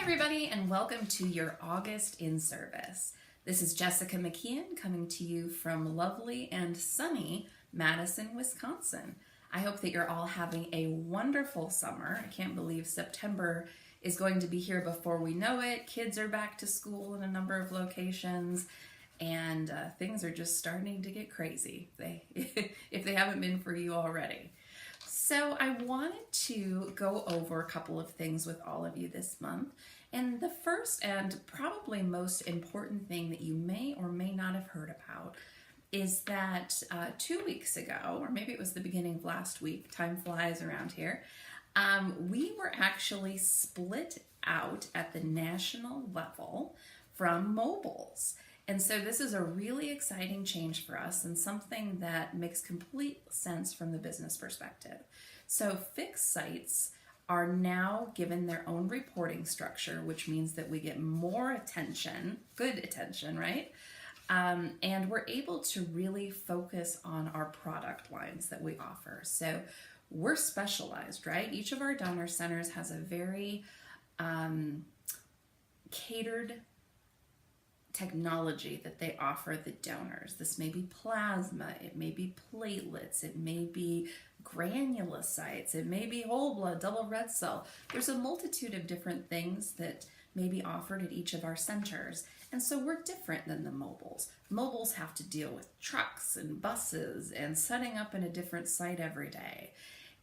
everybody, and welcome to your August in service. This is Jessica McKeon coming to you from lovely and sunny Madison, Wisconsin. I hope that you're all having a wonderful summer. I can't believe September is going to be here before we know it. Kids are back to school in a number of locations, and things are just starting to get crazy if they haven't been for you already. So I wanted to go over a couple of things with all of you this month. And the first and probably most important thing that you may or may not have heard about is that 2 weeks ago, or maybe it was the beginning of last week, time flies around here, we were actually split out at the national level from Mobiles. And so this is a really exciting change for us and something that makes complete sense from the business perspective. So fixed sites are now given their own reporting structure, which means that we get more attention, good attention, right? And we're able to really focus on our product lines that we offer. So we're specialized, right? Each of our donor centers has a very catered technology that they offer the donors. This may be plasma, it may be platelets, it may be granulocytes, it may be whole blood, double red cell. There's a multitude of different things that may be offered at each of our centers. And so we're different than the Mobiles. Mobiles have to deal with trucks and buses and setting up in a different site every day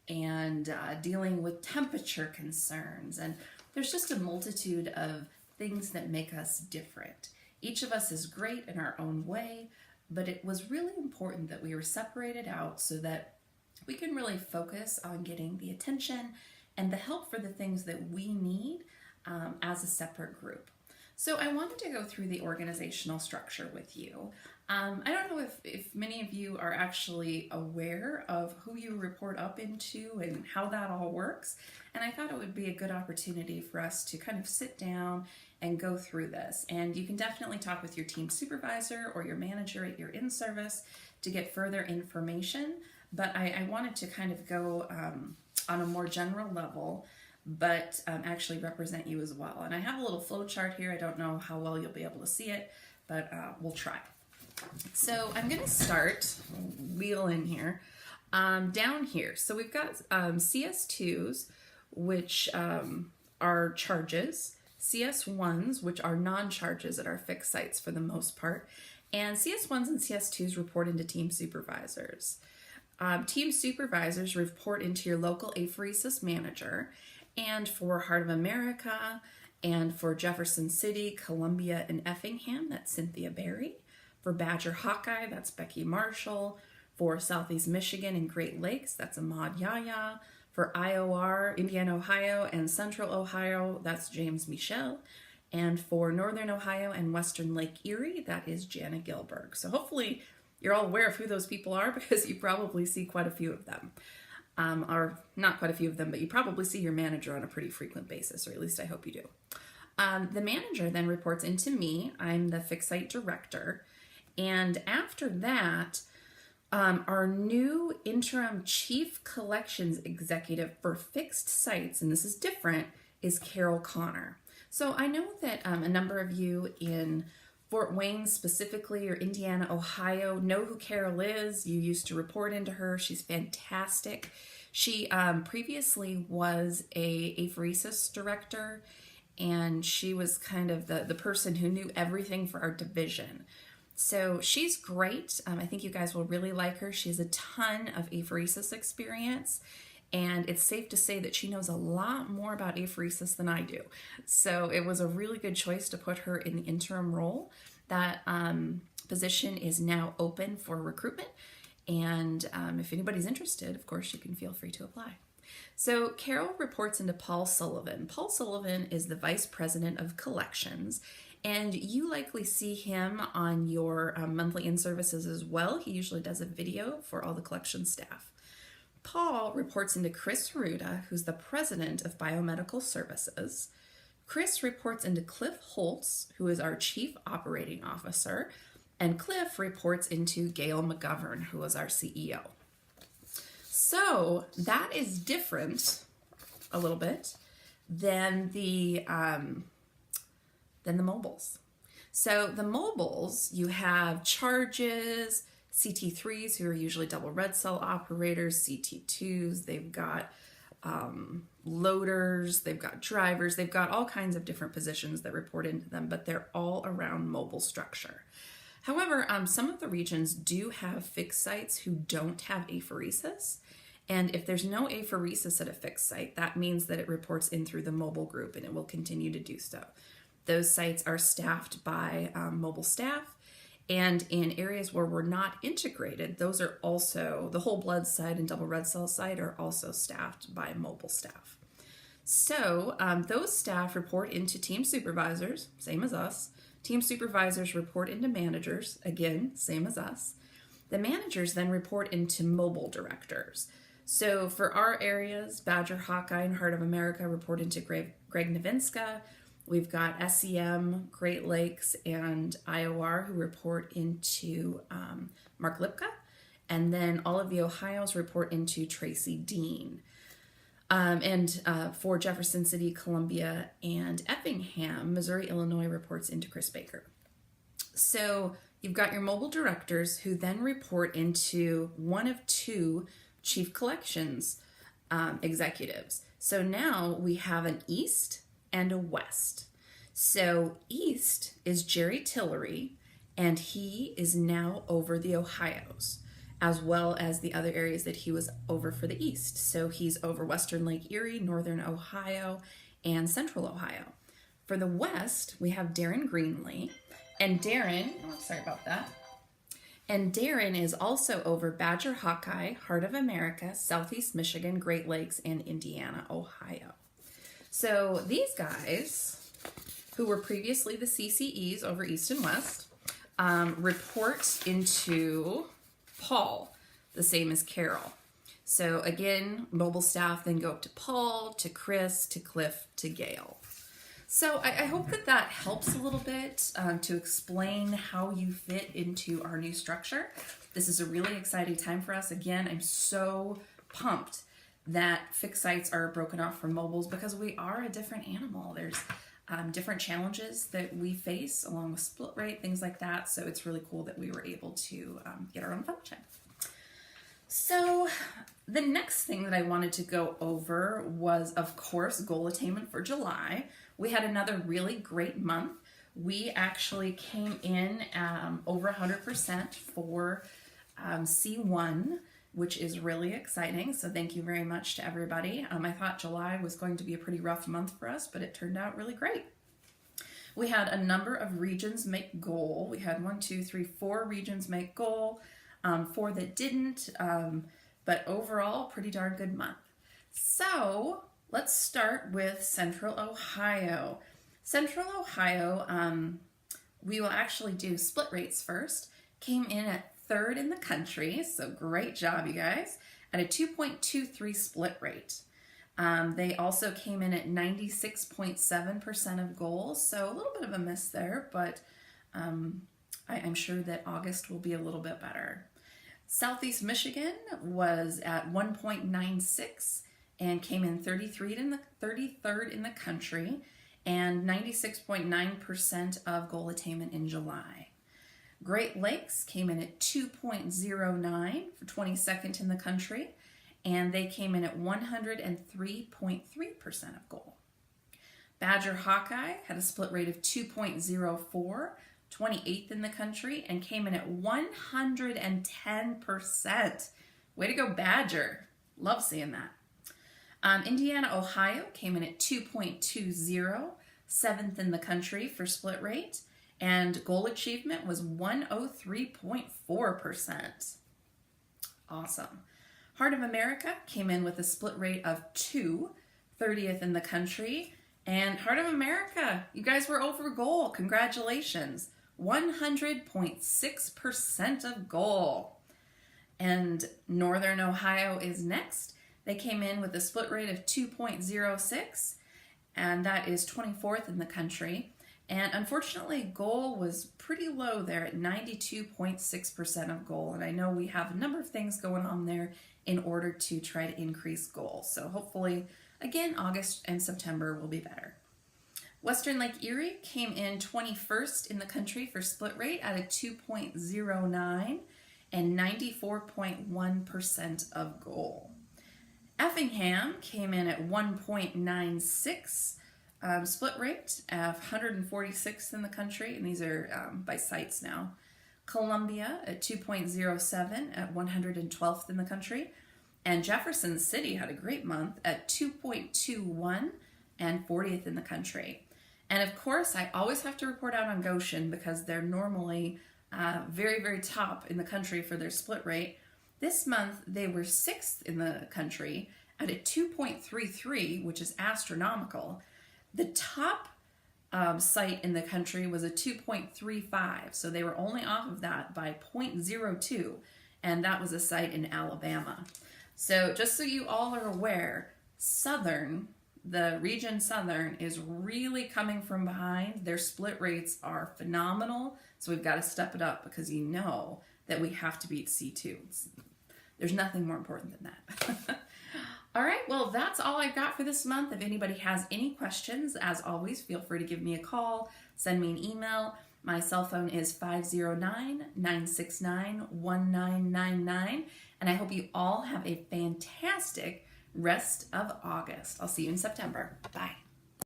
and dealing with temperature concerns. And there's just a multitude of things that make us different. Each of us is great in our own way, but it was really important that we were separated out so that we can really focus on getting the attention and the help for the things that we need as a separate group. So I wanted to go through the organizational structure with you. I don't know if many of you are actually aware of who you report up into and how that all works. And I thought it would be a good opportunity for us to kind of sit down and go through this. And you can definitely talk with your team supervisor or your manager at your in-service to get further information. But I wanted to kind of go on a more general level, but actually represent you as well. And I have a little flow chart here. I don't know how well you'll be able to see it, but we'll try. So I'm going to start, wheel in here, down here. So we've got CS2s, which are charges, CS1s, which are non-charges at our fixed sites for the most part, and CS1s and CS2s report into team supervisors. Team supervisors report into your local apheresis manager, and for Heart of America, and for Jefferson City, Columbia, and Effingham, that's Cynthia Berry. For Badger Hawkeye, that's Becky Marshall. For Southeast Michigan and Great Lakes, that's Ahmad Yahya. For IOR, Indiana, Ohio, and Central Ohio, that's James Michel. And for Northern Ohio and Western Lake Erie, that is Jana Gilberg. So hopefully you're all aware of who those people are because you probably see quite a few of them. Or not quite a few of them, but you probably see your manager on a pretty frequent basis, or at least I hope you do. The manager then reports into me. I'm the fixed site director. And after that, our new interim chief collections executive for fixed sites, and this is different, is Carol Connor. So I know that a number of you in Fort Wayne specifically, or Indiana, Ohio, know who Carol is. You used to report into her. She's fantastic. She previously was a apheresis director, and she was kind of the person who knew everything for our division. So she's great. I think you guys will really like her. She has a ton of apheresis experience, and it's safe to say that she knows a lot more about apheresis than I do. So it was a really good choice to put her in the interim role. That position is now open for recruitment, and if anybody's interested, of course, you can feel free to apply. So Carol reports into Paul Sullivan. Paul Sullivan is the Vice President of Collections, and you likely see him on your monthly in-services as well. He usually does a video for all the collection staff. Paul reports into Chris Ruda, who's the President of Biomedical Services. Chris reports into Cliff Holtz, who is our Chief Operating Officer, and Cliff reports into Gail McGovern, who is our CEO. So that is different a little bit than the mobiles. So the mobiles, you have charges, CT3s, who are usually double red cell operators, CT2s, they've got loaders, they've got drivers, they've got all kinds of different positions that report into them, but they're all around mobile structure. However, some of the regions do have fixed sites who don't have apheresis. And if there's no apheresis at a fixed site, that means that it reports in through the mobile group, and it will continue to do so. Those sites are staffed by mobile staff. And in areas where we're not integrated, those are also, the whole blood site and double red cell site are also staffed by mobile staff. So those staff report into team supervisors, same as us. Team supervisors report into managers, again, same as us. The managers then report into mobile directors. So for our areas, Badger, Hawkeye, and Heart of America report into Greg Novinska. We've got SEM, Great Lakes, and IOR who report into Mark Lipka. And then all of the Ohios report into Tracy Dean. And for Jefferson City, Columbia, and Effingham, Missouri, Illinois reports into Chris Baker. So you've got your mobile directors who then report into one of two chief collections executives. So now we have an East and a West. So East is Jerry Tillery, and he is now over the Ohios, as well as the other areas that he was over for the East. So he's over Western Lake Erie, Northern Ohio, and Central Ohio. For the West, we have Darren Greenlee, and Darren, sorry about that. And Darren is also over Badger, Hawkeye, Heart of America, Southeast Michigan, Great Lakes, and Indiana, Ohio. So these guys, who were previously the CCEs over East and West, report into Paul, the same as Carol. So again, mobile staff then go up to Paul, to Chris, to Cliff, to Gail. So I hope that that helps a little bit to explain how you fit into our new structure. This is a really exciting time for us. Again, I'm so pumped that fixed sites are broken off from mobiles because we are a different animal. There's different challenges that we face along with split rate, things like that. So it's really cool that we were able to get our own function. So the next thing that I wanted to go over was, of course, goal attainment for July. We had another really great month. We actually came in over 100% for C1, which is really exciting. So thank you very much to everybody. I thought July was going to be a pretty rough month for us, but it turned out really great. We had a number of regions make goal. We had 4 regions make goal, 4 that didn't, but overall, pretty darn good month. So let's start with Central Ohio. Central Ohio, we will actually do split rates first. Came in at 3rd in the country, so great job, you guys, at a 2.23 split rate. They also came in at 96.7% of goals, so a little bit of a miss there, but I'm sure that August will be a little bit better. Southeast Michigan was at 1.96 and came in 33rd in the country and 96.9% of goal attainment in July. Great Lakes came in at 2.09 for 22nd in the country, and they came in at 103.3% of goal. Badger Hawkeye had a split rate of 2.04, 28th in the country, and came in at 110%. Way to go, Badger. Love seeing that. Indiana, Ohio came in at 2.20, 7th in the country for split rate, and goal achievement was 103.4%. Awesome. Heart of America came in with a split rate of 2, 30th in the country, and Heart of America, you guys were over goal. Congratulations. 100.6% of goal. And Northern Ohio is next. They came in with a split rate of 2.06, and that is 24th in the country. And unfortunately, goal was pretty low there at 92.6% of goal. And I know we have a number of things going on there in order to try to increase goal. So hopefully Again, August and September will be better. Western Lake Erie came in 21st in the country for split rate at a 2.09 and 94.1% of goal. Effingham came in at 1.96 split rate, 146th in the country, and these are by sites now. Columbia at 2.07 at 112th in the country. And Jefferson City had a great month at 2.21 and 40th in the country. And of course, I always have to report out on Goshen because they're normally very, very top in the country for their split rate. This month, they were 6th in the country at a 2.33, which is astronomical. The top site in the country was a 2.35, so they were only off of that by 0.02, and that was a site in Alabama. So just so you all are aware, Southern, the region Southern, is really coming from behind. Their split rates are phenomenal, so we've got to step it up because you know that we have to beat C2. There's nothing more important than that. All right, well, that's all I've got for this month. If anybody has any questions, as always, feel free to give me a call, send me an email. My cell phone is 509-969-1999, and I hope you all have a fantastic rest of August. I'll see you in September. Bye.